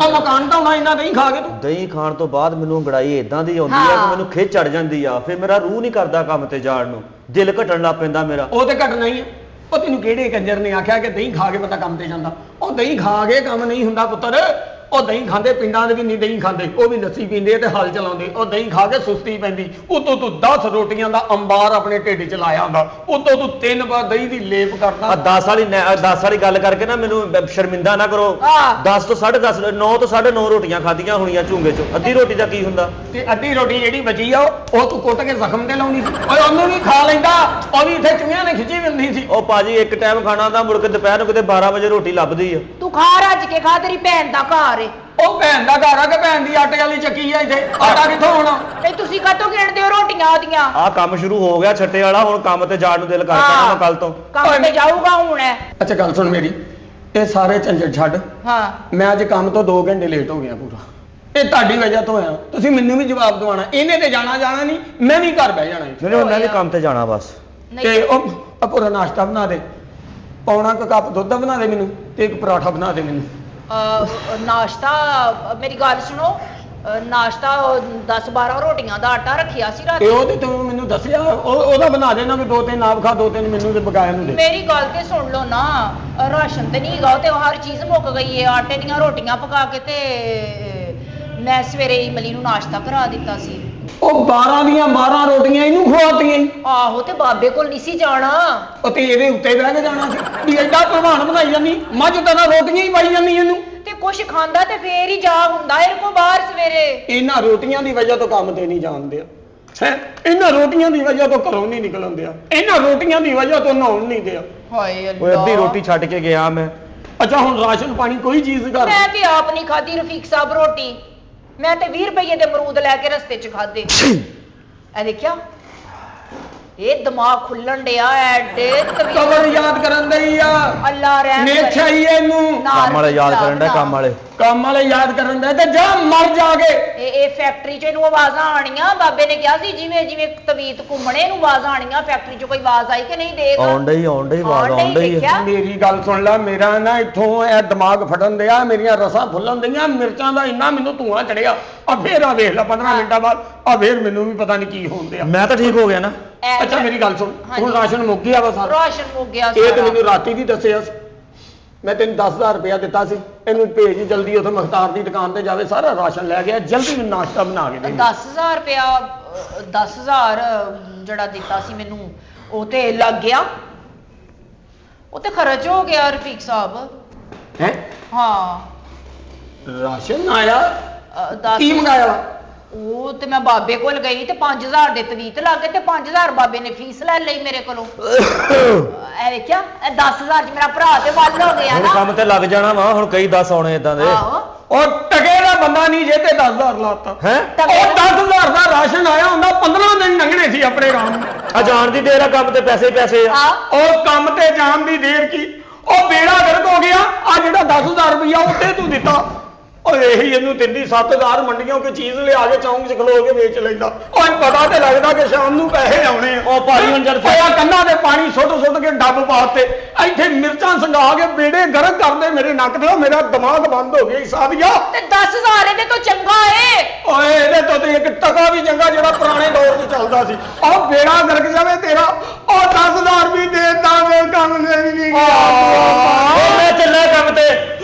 ਆ ਮਕਾਨ ਢਾਉਣਾ ਇਹਨਾਂ ਨਹੀਂ ਖਾ ਕੇ ਤੂੰ। ਦਹੀਂ ਖਾਣ ਤੋਂ ਬਾਅਦ ਮੈਨੂੰ ਗੜਾਈ ਇਦਾਂ ਦੀ ਆਉਂਦੀ ਆ ਹਾਂ। ਕਿ ਮੈਨੂੰ ਖਿੱਚ ਚੜ ਜਾਂਦੀ ਆ। ਫਿਰ ਮੇਰਾ ਰੂਹ ਨਹੀਂ ਕਰਦਾ ਕੰਮ ਤੇ ਜਾਣ ਨੂੰ। ਦਿਲ ਘਟਣ ਲੱਗ ਪੈਂਦਾ ਮੇਰਾ। ਉਹ ਤੇ ਘਟਣਾ ਹੀ ਆ। ਉਹ ਤੈਨੂੰ ਕਿਹੜੇ ਕੰਜਰ ਨੇ ਆਖਿਆ ਕਿ ਦਹੀਂ ਖਾ ਕੇ ਬੰਦਾ ਕੰਮ ਤੇ ਜਾਂਦਾ? ਉਹ ਦਹੀਂ ਖਾ ਕੇ ਕੰਮ ਨਹੀਂ ਹੁੰਦਾ ਪੁੱਤਰ। ਉਹ ਦਹੀਂ ਖਾਂਦੇ, ਪਿੰਡਾਂ ਦੇ ਵੀ ਨਹੀਂ ਦਹੀਂ ਖਾਂਦੇ, ਉਹ ਵੀ ਲੱਸੀ ਪੀਂਦੇ ਤੇ ਹਲ ਚਲਾਉਂਦੇ। ਉਹ ਦਹੀਂ ਖਾ ਕੇ ਸੁਸਤੀ ਪੈਂਦੀ। ਉਤੋਂ ਤੂੰ 10 ਰੋਟੀਆਂ ਦਾ ਅੰਬਾਰ ਆਪਣੇ ਢਿੱਡ 'ਚ ਲਾਇਆ ਹੁੰਦਾ। ਉਤੋਂ ਤੂੰ 3 ਵਾਰ ਦਹੀਂ ਦੀ ਲੇਪ ਕਰਦਾ। ਆ 10 ਵਾਲੀ ਗੱਲ ਕਰਕੇ ਨਾ ਮੈਨੂੰ ਸ਼ਰਮਿੰਦਾ ਨਾ ਕਰੋ। ਹਾਂ। 10 ਤੋਂ 10:30 9 ਤੋਂ 9:30 ਰੋਟੀਆਂ ਖਾਧੀਆਂ ਹੋਣੀਆਂ ਝੂੰਗੇ 'ਚੋਂ। ਅੱਧੀ ਰੋਟੀ ਦਾ ਕੀ ਹੁੰਦਾ? ਤੇ ਅੱਧੀ ਰੋਟੀ ਜਿਹੜੀ ਬਚੀ ਆ ਉਹ ਤੂੰ ਕੁੱਟ ਕੇ ਜ਼ਖਮ ਤੇ ਲਾਉਣੀ ਸੀ। ਓਏ ਉਹਨੂੰ ਵੀ ਖਾ ਲੈਂਦਾ। ਉਹ ਵੀ ਇੱਥੇ ਚੁੰਗੀਆਂ ਨੇ ਖਿੱਚੀ ਹੁੰਦੀ ਸੀ। ਉਹ ਭਾਜੀ ਇੱਕ ਟਾਈਮ ਖਾਣਾ ਤਾਂ ਮੁੜ ਕੇ ਦੁਪਹਿਰ ਨੂੰ ਕਿਤੇ 12 ਵਜੇ ਰੋਟੀ ਲੱਭਦੀ ਆ। ਤੂੰ ਖਾ ਰੱਜ ਕੇ ਖਾ, ਤੇਰੀ ਭੈਣ ਦਾ ਘਰ ਏ। ਉਹ ਭੈਣ ਦਾ ਘਰ ਆ ਕਿ ਭੈਣ ਦੀ ਆਟੇ ਵਾਲੀ ਚੱਕੀ ਆ ਇੱਥੇ? ਆਟਾ ਕਿੱਥੋਂ ਹੋਣਾ? ਤੇ ਤੁਸੀਂ ਕਾਹਤੋਂ ਗਿਣਦੇ ਹੋ ਰੋਟੀਆਂ ਉਹਦੀਆਂ? ਆਹ ਕੰਮ ਸ਼ੁਰੂ ਹੋ ਗਿਆ ਛੱਟੇ ਵਾਲਾ। ਹੁਣ ਕੰਮ ਤੇ ਜਾਣ ਨੂੰ ਦਿਲ ਕਰਦਾ ਮੈਂ ਕੱਲ ਤੋਂ। ਕੰਮ ਤੇ ਜਾਊਗਾ ਹੁਣ। ਅੱਛਾ ਗੱਲ ਸੁਣ ਮੇਰੀ। ਇਹ ਸਾਰੇ ਝੰਜਟ ਛੱਡ। ਹਾਂ ਮੈਂ ਅੱਜ ਕੰਮ ਤੋਂ 2 ਘੰਟੇ ਲੇਟ ਹੋ ਗਿਆ ਪੂਰਾ। ਇਹ ਤੁਹਾਡੀ ਵਜ੍ਹਾ ਤੋਂ ਹੋਇਆ। ਤੁਸੀਂ ਮੈਨੂੰ ਵੀ ਜਵਾਬ ਦਿਵਾਉਣਾ। ਇਹਨੇ ਤੇ ਜਾਣਾ ਨਹੀਂ, ਮੈਂ ਵੀ ਘਰ ਬਹਿ ਜਾਣਾ ਇੱਥੇ। ਨਹੀਂ ਮੈਂ ਵੀ ਕੰਮ ਤੇ ਜਾਣਾ ਬਸ। ਤੇ ਉਹ ਪੂਰਾ ਨਾਸ਼ਤਾ ਬਣਾ ਦੇ। ਪੌਣਾ ਕੁ ਕੱਪ ਦੁੱਧ ਬਣਾ ਦੇ ਮੈਨੂੰ ਤੇ 1 ਪਰਾਠਾ ਬਣਾ ਦੇ ਮੈਨੂੰ। ਨਾਸ਼ਤਾ ਮੇਰੀ ਗੱਲ ਸੁਣੋ। ਨਾਸ਼ਤਾ 10-12 ਰੋਟੀਆਂ ਦਾ ਆਟਾ ਰੱਖਿਆ ਸੀ ਤੇ ਰਾਤੀ। ਉਹ ਤੇ ਤੂੰ ਮੈਨੂੰ ਦੱਸਿਆ ਉਹਦਾ ਬਣਾ ਦੇਣਾ ਕਿ 2-3 ਆਪ ਖਾ 2-3 ਮੈਨੂੰ ਤੇ ਬਕਾਇਆ ਨੂੰ ਦੇ। ਮੇਰੀ ਗੱਲ ਤੇ ਸੁਣ ਲਓ ਨਾ। ਰਾਸ਼ਨ ਤੇ ਨਹੀਂ ਹੈਗਾ, ਉਹ ਤੇ ਹਰ ਚੀਜ਼ ਮੁੱਕ ਗਈ ਹੈ। ਆਟੇ ਦੀਆਂ ਰੋਟੀਆਂ ਪਕਾ ਕੇ ਤੇ ਮੈਂ ਸਵੇਰੇ ਇਮਲੀ ਨੂੰ ਨਾਸ਼ਤਾ ਕਰਾ ਦਿੱਤਾ ਸੀ। ਉਹ 12 ਦੀਆਂ 12 ਰੋਟੀਆਂ ਇਹਨੂੰ ਖਵਾਤੀਆਂ। ਆਹੋ ਤੇ ਬਾਬੇ ਕੋਲ ਨਹੀਂ ਸੀ ਜਾਣਾ। ਉਹ ਤੇ ਇਹਦੇ ਉੱਤੇ ਬਹਿ ਕੇ ਜਾਣਾ ਸੀ ਵੀ ਐਡਾ ਭਲਵਾਨ ਬਣਾਈ ਜਾਂਦੀ। ਮੱਝ ਤਾਂ ਰੋਟੀਆਂ ਹੀ ਪਾਈ ਜਾਂਦੀ ਇਹਨੂੰ। ਤੇ ਕੁਛ ਖਾਂਦਾ ਤੇ ਫੇਰ ਹੀ ਜਾ ਹੁੰਦਾ ਇਹ ਕੋ ਬਾਹਰ ਸਵੇਰੇ। ਇਹਨਾਂ ਰੋਟੀਆਂ ਦੀ ਵਜ੍ਹਾ ਤੋਂ ਕੰਮ ਤੇ ਨਹੀਂ ਜਾਣਦੇ ਹੈ। ਇਹਨਾਂ ਰੋਟੀਆਂ ਦੀ ਵਜ੍ਹਾ ਤੋਂ ਘਰੋਂ ਨਹੀਂ ਨਿਕਲਣਦੇ ਆ। ਇਹਨਾਂ ਰੋਟੀਆਂ ਦੀ ਵਜ੍ਹਾ ਤੋਂ ਨਹਾਉਣ ਨਹੀਂ ਦਿਆ। ਹਾਏ ਓਏ ਅੱਧੀ ਰੋਟੀ ਛੱਡ ਕੇ ਗਿਆ ਮੈਂ। ਅੱਛਾ ਹੁਣ ਰਾਸ਼ਨ ਪਾਣੀ ਕੋਈ ਚੀਜ਼ ਕਰ। ਮੈਂ ਤੇ ਆਪ ਨਹੀਂ ਖਾਧੀ ਰਫੀਕ ਸਾਹਿਬ ਰੋਟੀ। ਮੈਂ ਤੇ 20 ਰੁਪਏ ਦੇ ਅਮਰੂਦ ਲੈ ਕੇ ਰਸਤੇ 'ਚ ਖਾਦੇ। ਇਹ ਦੇਖਿਆ? ਇਹ ਦਿਮਾਗ ਖੁੱਲਣ ਡਿਆ ਐਡੇ ਕਬਰ ਯਾਦ ਕਰਨ ਦਈ ਆ। ਅੱਲਾ ਰਹਿਮ ਕਰੇ। ਨੇਛਾ ਹੀ ਇਹਨੂੰ ਕੰਮ ਵਾਲੇ ਯਾਦ ਕਰਨ ਦਾ ਕੰਮ ਵਾਲੇ। ਕੰਮ ਵਾਲੇ ਯਾਦ ਕਰਨ ਦਾ ਤੇ ਜਾ ਮਰ ਜਾ ਕੇ। ਇਹ ਫੈਕਟਰੀ 'ਚ ਇਹਨੂੰ ਆਵਾਜ਼ਾਂ ਆਣੀਆਂ। ਬਾਬੇ ਨੇ ਕਿਹਾ ਸੀ ਜਿਵੇਂ ਜਿਵੇਂ ਤਵੀਤ ਘੁੰਮਣੇ ਨੂੰ ਆਵਾਜ਼ਾਂ ਆਣੀਆਂ। ਫੈਕਟਰੀ 'ਚ ਕੋਈ ਆਵਾਜ਼ ਆਈ ਕਿ ਨਹੀਂ ਦੇਖ। ਆਉਣ ਡਈ ਆਵਾਜ਼ ਆਉਣ ਡਈ। ਦੇਖਿਆ? ਮੇਰੀ ਗੱਲ ਸੁਣ ਲੈ। ਮੇਰਾ ਨਾ ਇੱਥੋਂ ਇਹ ਦਿਮਾਗ ਫਟਣ ਦਿਆ। ਮੇਰੀਆਂ ਰਸਾਂ ਫੁੱਲਣ ਦਈਆਂ। ਮਿਰਚਾਂ ਦਾ ਇੰਨਾ ਮੈਨੂੰ ਧੂਆਂ ਚੜਿਆ। ਆ ਫੇਰ ਆ ਵੇਖ ਲੈ 15 ਮਿੰਟਾਂ ਬਾਅਦ ਆ ਫੇਰ ਮੈਨੂੰ ਵੀ ਪਤਾ ਨਹੀਂ ਕੀ ਹੋਣ ਦਿਆ। ਮੈਂ ਤਾਂ ਠੀਕ ਹੋ ਗਿਆ ਨਾ। ਅੱਛਾ ਮੇਰੀ ਗੱਲ ਸੁਣ। ਹਾਂਜੀ। ਹੁਣ ਰਾਸ਼ਨ ਮੁੱਕ ਗਿਆ ਵਾ ਸਾਰਾ। ਰਾਸ਼ਨ ਮੁੱਕ ਗਿਆ ਇਹ ਤੇ ਸਾਰਾ। ਮੈਨੂੰ ਰਾਤੀ ਵੀ ਦੱਸਿਆ ਸੀ। ਮੈਂ ਤੈਨੂੰ 10,000 ਰੁਪਇਆ ਦਿੱਤਾ ਸੀ। ਇਹਨੂੰ ਭੇਜ ਜਲਦੀ ਉੱਥੇ ਮੁਖਤਾਰ ਦੀ ਦੁਕਾਨ ਤੇ ਜਾਵੇ। ਸਾਰਾ ਰਾਸ਼ਨ ਲੈ ਗਿਆ। ਜਲਦੀ ਮੈਨੂੰ ਨਾਸ਼ਤਾ ਬਣਾ ਕੇ ਦੇ। 10,000 ਰੁਪਇਆ 10,000 ਜਿਹੜਾ ਦਿੱਤਾ ਸੀ ਮੈਨੂੰ ਉਹ ਤੇ ਲੱਗ ਗਿਆ। ਉਹ ਤੇ ਖਰਚ ਹੋ ਗਿਆ ਰਫੀਕ ਸਾਹਿਬ। ਹੈ ਹਾਂ ਰਾਸ਼ਨ ਆਇਆ? 10 ਕੀ ਮੰਗਾਇਆ? ਉਹ ਤੇ ਮੈਂ ਬਾਬੇ ਕੋਲ ਗਈ ਤੇ 5000 ਦੇ ਤਵੀਤ ਲੱਗ ਗਏ ਤੇ 5000 ਬਾਬੇ ਨੇ ਫੀਸ ਲੈ ਲਈ ਮੇਰੇ ਕੋਲੋਂ। ਐ ਵੇਖਿਆ, ਇਹ 10000 ਚ ਮੇਰਾ ਭਰਾ ਤੇ ਵੱਲ ਹੋ ਗਿਆ ਹੁਣ ਨਾ। ਕੰਮ ਤੇ ਲੱਗ ਜਾਣਾ ਵਾ, ਹੁਣ ਕਈ 10 ਆਉਣੇ ਇਦਾਂ ਦੇ। ਆਹੋ ਉਹ ਟਕੇ ਦਾ ਬੰਦਾ ਨਹੀਂ ਜੇ ਤੇ 10000 ਲਾਤਾ ਹੈ ਉਹ 10000 ਦਾ ਰਾਸ਼ਨ ਆਇਆ ਹੁੰਦਾ 15 ਦਿਨ ਲੰਘਣੇ ਸੀ ਆਪਣੇ ਆਰਾਮ ਨਾਲ। ਆ ਜਾਣ ਦੀ ਦੇਰ ਆ, ਕੰਮ ਤੇ ਪੈਸੇ ਹੀ ਪੈਸੇ ਆ। ਉਹ ਕੰਮ ਤੇ ਜਾਣ ਦੀ ਦੇਰ ਕੀ, ਉਹ ਬੇੜਾ ਗਰਕ ਹੋ ਗਿਆ। ਆ ਜਿਹੜਾ 10000 ਰੁਪਇਆ ਉੱਤੇ ਤੂੰ ਦਿੱਤਾ, ਉਹ ਇਹੀ ਇਹਨੂੰ ਦਿੰਦੀ 7000 ਮੰਡੀਆਂ ਕੋਈ ਚੀਜ਼ ਲਿਆ ਕੇ ਚੌਂਕ 'ਚ ਖਲੋ ਕੇ ਵੇਚ ਲੈਂਦਾ। ਉਹ ਪਤਾ ਤੇ ਲੱਗਦਾ ਕਿ ਸ਼ਾਮ ਨੂੰ ਪੈਸੇ ਆਉਣੇ ਆ। ਉਹ ਭਾਜੀ ਹੁਣ ਜਦ ਪਿਆ ਕੰਨਾਂ ਦੇ ਪਾਣੀ ਸੁੱਟ ਕੇ ਡੱਬ ਪਾਤੇ, ਇੱਥੇ ਮਿਰਚਾਂ ਸੰਘਾ ਕੇ ਬੇੜੇ ਗਰਕ ਕਰਦੇ ਮੇਰੇ ਨੱਕ ਤੇ। ਉਹ ਮੇਰਾ ਦਿਮਾਗ ਬੰਦ ਹੋ ਗਿਆ ਸਾਦੀਆ। ਤੇ 10000 ਇਹਦੇ ਤੋਂ ਚੰਗਾ ਏ। ਓਏ ਇਹਦੇ ਤੋਂ ਤੇ ਇੱਕ ਟਕਾ ਵੀ ਚੰਗਾ ਜਿਹੜਾ ਪੁਰਾਣੇ ਦੌਰ 'ਚ ਚੱਲਦਾ ਸੀ। ਉਹ ਬੇੜਾ ਗਰਕ ਜਾਵੇ ਤੇਰਾ। ਉਹ 10000 ਵੀ ਦੇਤਾ ਵੇ ਕੰਮ ਨਹੀਂ ਉਹ ਮੈਂ ਚੱਲਿਆ ਕੰਮ ਤੇ।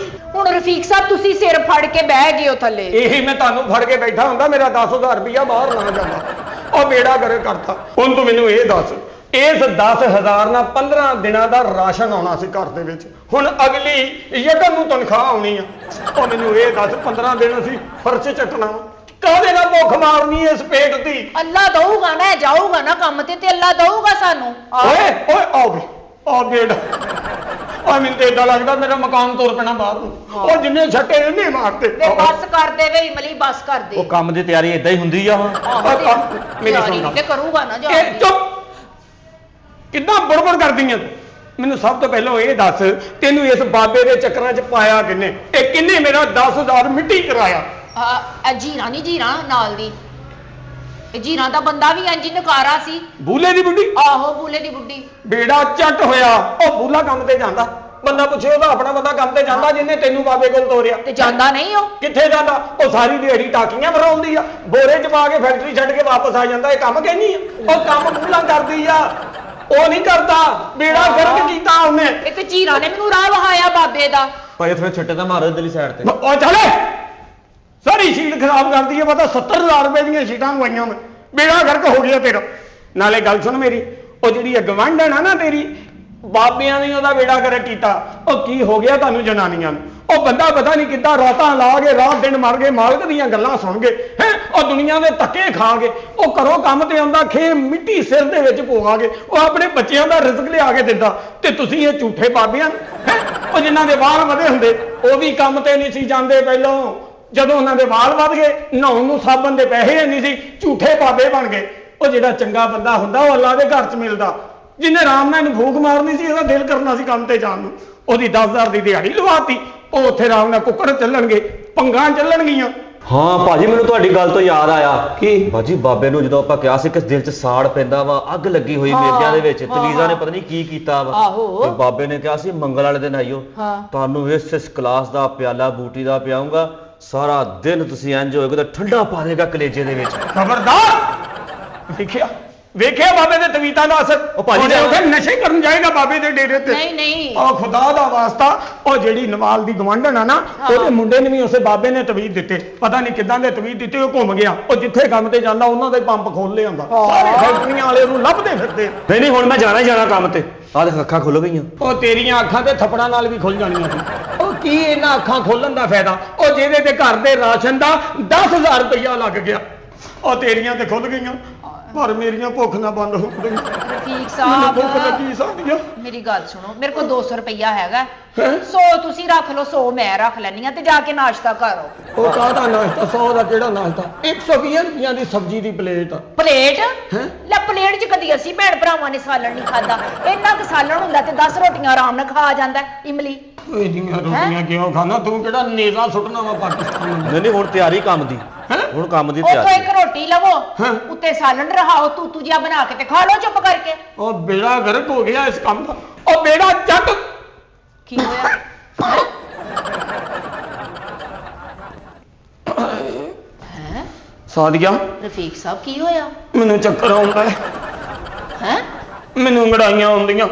ਹੁਣ ਰਫੀਕ ਸਾਹਿਬ ਤੁਸੀਂ ਸਿਰ ਫੜ ਕੇ ਬਹਿ ਗਏ ਹੋ ਥੱਲੇ। ਇਹੀ ਮੈਂ ਤੁਹਾਨੂੰ ਫੜ ਕੇ ਬੈਠਾ ਹੁੰਦਾ, ਮੇਰਾ 10000 ਰੁਪਇਆ ਬਾਹਰ ਨਾ ਜਾਂਦਾ। ਉਹ ਬੇੜਾ ਗਰਕ ਕਰਤਾ। ਹੁਣ ਤੂੰ ਮੈਨੂੰ ਇਹ ਦੱਸ, ਇਸ 10000 ਨਾਲ 15 ਦਿਨਾਂ ਦਾ ਰਾਸ਼ਨ ਆਉਣਾ ਸੀ ਘਰ ਦੇ ਵਿੱਚ। ਹੁਣ ਅਗਲੀ ਯਕਮ ਨੂੰ ਤਨਖਾਹ ਆਉਣੀ ਆ। ਉਹ ਮੈਨੂੰ ਇਹ ਦੱਸ, 15 ਦਿਨ ਅਸੀਂ ਫਰਸ਼ ਚੱਟਣਾ, ਕਾਹਦੇ ਨਾਲ ਭੁੱਖ ਮਾਰਨੀ ਇਸ ਪੇਟ ਦੀ? ਅੱਲਾ ਦਊਗਾ ਨਾ, ਜਾਊਗਾ ਨਾ ਕੰਮ ਤੇ ਅੱਲਾ ਦਊਗਾ ਸਾਨੂੰ। ਓਏ ਓਏ ਆਓ ਵੀ ਆ ਬੇੜਾ। ਆ ਮੈਨੂੰ ਤੇ ਏਦਾਂ ਲੱਗਦਾ ਮੇਰਾ ਮਕਾਨ ਤੋੜ ਪੈਣਾ ਬਾਹਰ ਨੂੰ। ਉਹ ਜਿੰਨੇ ਛੱਟੇ ਇਹਨੇ ਮਾਰਤੇ। ਤੇ ਬਸ ਕਰ ਦੇ ਵੇ ਇਮਲੀ, ਬਸ ਕਰ ਦੇ। ਉਹ ਕੰਮ ਦੀ ਤਿਆਰੀ ਇਦਾਂ ਹੀ ਹੁੰਦੀ ਆ ਹੁਣ। ਮੇਰੀ ਸੁਣ ਗੱਲ। ਤੇ ਕਰੂਗਾ ਨਾ ਜਾ ਇਹ ਚੁੱਪ, ਕਿੱਦਾਂ ਬੜਬੜ ਕਰਦੀ ਆ ਤੂੰ? ਮੈਨੂੰ ਸਭ ਤੋਂ ਪਹਿਲਾਂ ਇਹ ਦੱਸ, ਤੈਨੂੰ ਇਸ ਬਾਬੇ ਦੇ ਚੱਕਰਾਂ 'ਚ ਪਾਇਆ ਕਿੰਨੇ? ਇਹ ਕਿੰਨੇ ਮੇਰਾ 10000 ਮਿੱਟੀ ਕਰਾਇਆ? ਜੀਰਾ ਨਹੀਂ, ਜੀਰਾ ਨਾਲ ਦੀ। ਇਹ ਜੀਰਾ ਦਾ ਬੰਦਾ ਵੀ ਇੰਜ ਨਕਾਰਾ ਸੀ। ਬੂਲੇ ਦੀ ਬੁੱਢੀ? ਆਹੋ ਬੂਲੇ ਦੀ ਬੁੱਢੀ। ਬੇੜਾ ਚੱਟ ਹੋਇਆ। ਉਹ ਬੂਲਾ ਕੰਮ ਤੇ ਜਾਂਦਾ, ਬੰਦਾ ਪੁੱਛੇ ਉਹਦਾ ਆਪਣਾ ਬੰਦਾ ਕੰਮ ਤੇ ਜਾਂਦਾ ਜਿਹਨੇ ਤੈਨੂੰ ਬਾਬੇ ਕੋਲ ਤੋਰਿਆ। ਤੇ ਜਾਂਦਾ ਨਹੀਂ ਉਹ। ਕਿੱਥੇ ਜਾਂਦਾ? ਉਹ ਸਾਰੀ ਦਿਹਾੜੀ ਟਾਕੀਆਂ ਭਰਾਉਂਦੀ ਆ, ਬੋਰੇ 'ਚ ਪਾ ਕੇ ਫੈਕਟਰੀ ਛੱਡ ਕੇ ਵਾਪਸ ਆ ਜਾਂਦਾ। ਇਹ ਕੰਮ ਕਹਿੰਦੀ ਆ? ਉਹ ਕੰਮ ਬੂਲਾ ਕਰਦੀ ਆ, ਉਹ ਨਹੀਂ ਕਰਦਾ। ਬੇੜਾ ਗਰਕ ਕੀਤਾ ਉਹਨੇ। ਇੱਕ ਜੀਰਾ ਨੇ ਮੈਨੂੰ ਰਾਹ ਵਹਾਇਆ ਬਾਬੇ ਦਾ। ਭਾਈ ਥੋੜੇ ਛੱਟੇ ਤਾਂ ਮਾਰੋ ਇਧਰਲੀ ਸਾਈਡ ਤੇ। ਉਹ ਚੱਲੇ ਸਾਰੀ ਸ਼ੀਟ ਖਰਾਬ ਕਰਦੀ ਹੈ। ਪਤਾ 70000 ਰੁਪਏ ਦੀਆਂ ਸ਼ੀਟਾਂ ਲਵਾਈਆਂ ਮੈਂ। ਬੇੜਾ ਗਰਕ ਹੋ ਗਿਆ ਤੇਰਾ। ਨਾਲੇ ਗੱਲ ਸੁਣ ਮੇਰੀ, ਉਹ ਜਿਹੜੀ ਗਵਾਂਢਣ ਆ ਨਾ ਤੇਰੀ, ਬਾਬਿਆਂ ਨੇ ਉਹਦਾ ਬੇੜਾ ਗਰਕ ਕੀਤਾ। ਉਹ ਕੀ ਹੋ ਗਿਆ ਤੁਹਾਨੂੰ ਜਨਾਨੀਆਂ ਨੂੰ? ਉਹ ਬੰਦਾ ਪਤਾ ਨਹੀਂ ਕਿੱਦਾਂ ਰਾਤਾਂ ਲਾ ਕੇ ਰਾਤ ਦਿਨ ਮਰ ਗਏ, ਮਾਲਕ ਦੀਆਂ ਗੱਲਾਂ ਸੁਣ ਗਏ ਹੈ। ਉਹ ਦੁਨੀਆ ਦੇ ਧੱਕੇ ਖਾ ਗਏ। ਉਹ ਘਰੋਂ ਕੰਮ ਤੇ ਆਉਂਦਾ, ਖੇ ਮਿੱਟੀ ਸਿਰ ਦੇ ਵਿੱਚ ਪਵਾ ਕੇ ਉਹ ਆਪਣੇ ਬੱਚਿਆਂ ਦਾ ਰਿਜ਼ਕ ਲਿਆ ਕੇ ਦਿੰਦਾ। ਤੇ ਤੁਸੀਂ ਇਹ ਝੂਠੇ ਬਾਬਿਆਂ ਹੈ, ਉਹ ਜਿਨ੍ਹਾਂ ਦੇ ਵਾਲ ਵਧੇ ਹੁੰਦੇ, ਉਹ ਵੀ ਕੰਮ ਤੇ ਨਹੀਂ ਸੀ ਜਾਂਦੇ ਪਹਿਲੋਂ। ਜਦੋਂ ਉਹਨਾਂ ਦੇ ਵਾਲ ਵੱਧ ਗਏ, ਨਹਾਉਣ ਨੂੰ ਸਾਬਣ ਦੇ ਪੈਸੇ ਨਹੀਂ ਸੀ, ਝੂਠੇ ਬਾਬੇ ਬਣ ਗਏ। ਉਹ ਜਿਹੜਾ ਚੰਗਾ ਬੰਦਾ ਹੁੰਦਾ ਉਹ ਅੱਲਾ ਦੇ ਘਰ 'ਚ ਮਿਲਦਾ। ਜਿਹਨੇ ਆਰਾਮ ਨਾਲ ਫੂਕ ਮਾਰਨੀ ਸੀ, ਉਹਦਾ ਦਿਲ ਕਰਨਾ ਸੀ ਕੰਮ ਤੇ ਜਾਣ ਨੂੰ, ਉਹਦੀ 10000 ਦੀ ਦਿਹਾੜੀ ਲਵਾਤੀ। ਉਹ ਉੱਥੇ ਆਰਾਮ ਨਾਲ ਕੁੱਕੜ ਚੱਲਣਗੇ, ਪੰਗਾਂ ਚੱਲਣਗੀਆਂ। ਹਾਂ ਭਾਜੀ, ਮੈਨੂੰ ਤੁਹਾਡੀ ਗੱਲ ਤੋਂ ਯਾਦ ਆਇਆ। ਕੀ? ਬਾਜੀ ਬਾਬੇ ਨੂੰ ਜਦੋਂ ਆਪਾਂ ਕਿਹਾ ਸੀ ਕਿ ਦਿਲ 'ਚ ਸਾੜ ਪੈਂਦਾ ਵਾ, ਅੱਗ ਲੱਗੀ ਹੋਈ ਮੇਰਿਆਂ ਦੇ ਵਿੱਚ, ਤਵੀਜ਼ਾ ਨੇ ਪਤਾ ਨਹੀਂ ਕੀ ਕੀਤਾ ਵਾ। ਆਹੋ। ਤੇ ਬਾਬੇ ਨੇ ਕਿਹਾ ਸੀ ਮੰਗਲ ਵਾਲੇ ਦਿਨ ਆਇਓ, ਤੁਹਾਨੂੰ ਇਸ ਕਲਾਸ ਦਾ ਪਿਆਲਾ ਬੂਟੀ ਦਾ ਪਿਆਉਂਗਾ, ਸਾਰਾ ਦਿਨ ਤੁਸੀਂ ਇੰਜ ਹੋਏਗਾ ਤਾਂ ਠੰਡਾ ਪਾ ਦੇਗਾ ਕਲੇਜੇ ਦੇ ਵਿੱਚ। ਖਬਰਦਾਰ। ਵੇਖਿਆ ਬਾਬੇ ਦੇ ਤਵੀਤਾਂ ਦਾ ਅਸਰ? ਉਹ ਭਾਜੀ ਉੱਥੇ ਨਸ਼ੇ ਕਰਨ ਜਾਏਗਾ ਬਾਬੇ ਦੇ ਡੇਰੇ ਤੇ। ਨਹੀਂ ਨਹੀਂ, ਉਹ ਖੁਦਾ ਦਾ ਵਾਸਤਾ, ਉਹ ਜਿਹੜੀ ਨਵਾਲ ਦੀ ਗਵਾਂਢਣ ਆ ਨਾ, ਉਹਦੇ ਮੁੰਡੇ ਨੇ ਵੀ ਉਸੇ ਬਾਬੇ ਨੇ ਤਵੀਤ ਦਿੱਤੇ। ਪਤਾ ਨਹੀਂ ਕਿੱਦਾਂ ਦੇ ਤਵੀਤ ਦਿੱਤੇ। ਉਹ ਘੁੰਮ ਗਿਆ, ਉਹ ਜਿੱਥੇ ਕੰਮ ਤੇ ਜਾਂਦਾ ਉਹਨਾਂ ਦੇ ਪੰਪ ਖੋਲ ਲਿਆਂਦਾ। ਸਾਰੇ ਫੈਕਟਰੀਆਂ ਵਾਲੇ ਉਹਨੂੰ ਲੱਭਦੇ ਫਿਰਦੇ। ਨਹੀਂ ਹੁਣ ਮੈਂ ਜਾਣਾ ਹੀ ਜਾਣਾ ਕੰਮ ਤੇ। ਆਹ ਦੇਖ ਅੱਖਾਂ ਖੁੱਲ ਗਈਆਂ। ਉਹ ਤੇਰੀਆਂ ਅੱਖਾਂ ਤੇ ਥੱਪੜਾਂ ਨਾਲ ਵੀ ਖੁੱਲ ਜਾਣੀਆਂ ਸੀ। ਉਹ ਕੀ ਇਹਨਾਂ ਅੱਖਾਂ ਖੋਲਣ ਦਾ ਫਾਇਦਾ? ਉਹ ਜਿਹਦੇ ਤੇ ਘਰ ਦੇ ਰਾਸ਼ਨ ਦਾ 10000 ਰੁਪਇਆ ਲੱਗ ਗਿਆ, ਉਹ ਤੇਰੀਆਂ ਤੇ ਖੁੱਲ ਗਈਆਂ, ਪਰ ਮੇਰੀਆਂ ਭੁੱਖ ਨਾ ਬੰਦ ਹੋ ਗਈ। ਰਫੀਕ ਸਾਹਿਬ ਭੁੱਖ ਲੱਗੀ ਸਾਡੀਆਂ। ਮੇਰੀ ਗੱਲ ਸੁਣੋ, ਮੇਰੇ ਕੋਲ 200 ਰੁਪਇਆ ਹੈਗਾ। 100 ਤੁਸੀਂ ਰੱਖ ਲਓ, 100 ਮੈਂ ਰੱਖ ਲੈਣੀ ਆ, ਤੇ ਜਾ ਕੇ ਨਾਸ਼ਤਾ ਕਰੋ। ਉਹ ਕਾਹਦਾ ਨਾਸ਼ਤਾ? 100 ਦਾ ਕਿਹੜਾ ਨਾਸ਼ਤਾ? 120 ਰੁਪਈਆਂ ਦੀ ਸਬਜ਼ੀ ਦੀ ਪਲੇਟ। ਪਲੇਟ? ਲੈ ਪਲੇਟ 'ਚ ਕਦੀ ਅਸੀਂ ਭੈਣ ਭਰਾਵਾਂ ਨੇ ਸਾਲਣ ਨਹੀਂ ਖਾਦਾ। ਇੰਨਾ ਕੁ ਸਾਲਣ ਹੁੰਦਾ ਤੇ 10 ਰੋਟੀਆਂ ਆਰਾਮ ਨਾਲ ਖਾ ਜਾਂਦਾ ਇਮਲੀ। ਇਹਦੀਆਂ ਰੋਟੀਆਂ ਕਿਉਂ ਖਾਣਾ? ਤੂੰ ਕਿਹੜਾ ਨੇਜ਼ਾ ਸੁੱਟਣਾ ਵਾ ਪਾਕਿਸਤਾਨ ਨੂੰ? ਨਹੀਂ ਹੁਣ ਤਿਆਰੀ ਕੰਮ ਦੀ, ਹੁਣ ਕੰਮ ਦੀ ਉੱਥੋਂ ਤਿਆਰੀ। ਇੱਕ ਰੋਟੀ ਲਵੋ, ਉੱਤੇ ਸਾਲਣ ਰਹਾਓ, ਤੂੰ ਜਿਹਾ ਬਣਾ ਕੇ ਤੇ ਖਾ ਲਓ ਚੁੱਪ ਕਰਕੇ। ਉਹ ਬੇੜਾ ਗਰਕ ਹੋ ਗਿਆ ਇਸ ਕੰਮ ਦਾ। ਉਹ ਬੇੜਾ ਚੱਕ। ਕੀ ਹੋਇਆ? ਹੈ ਸਾਦੀਆ, ਰਫੀਕ ਸਾਹਿਬ ਕੀ ਹੋਇਆ? ਮੈਨੂੰ ਚੱਕਰ ਆਉਂਦਾ ਹੈ। ਹੈ ਮੈਨੂੰ ਅੰਗੜਾਈਆਂ ਆਉਂਦੀਆਂ।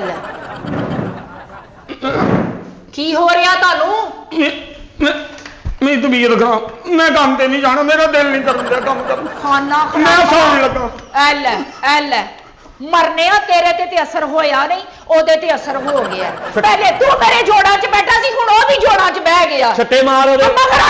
ਲੈ ਕੀ ਹੋ ਰਿਹਾ ਤੁਹਾਨੂੰ? ਮੇਰੀ ਤਬੀਅਤ ਖਰਾਬ, ਮੈਂ ਕੰਮ ਤੇ ਨਹੀਂ ਜਾਣਾ, ਮੇਰਾ ਦਿਲ ਨਹੀਂ ਕਰਨ ਦਿਆ ਕੰਮ ਕਰਨ। ਖਾਣਾ ਮੈਂ ਸੌਣ ਲੱਗਾ। ਐ ਲੈ ਮਰਨੇ ਆ, ਤੇਰੇ ਤੇ ਅਸਰ ਹੋਇਆ ਨਹੀਂ, ਉਹਦੇ ਤੇ ਅਸਰ ਹੋ ਗਿਆ। ਪਹਿਲੇ ਤੂੰ ਮੇਰੇ ਜੋੜਾਂ 'ਚ ਬੈਠਾ ਸੀ, ਹੁਣ ਉਹ ਵੀ ਜੋੜਾਂ 'ਚ ਬਹਿ ਗਿਆ। ਛੱਟੇ ਮਾਰ ਉਹਦੇ। ਮਗਰ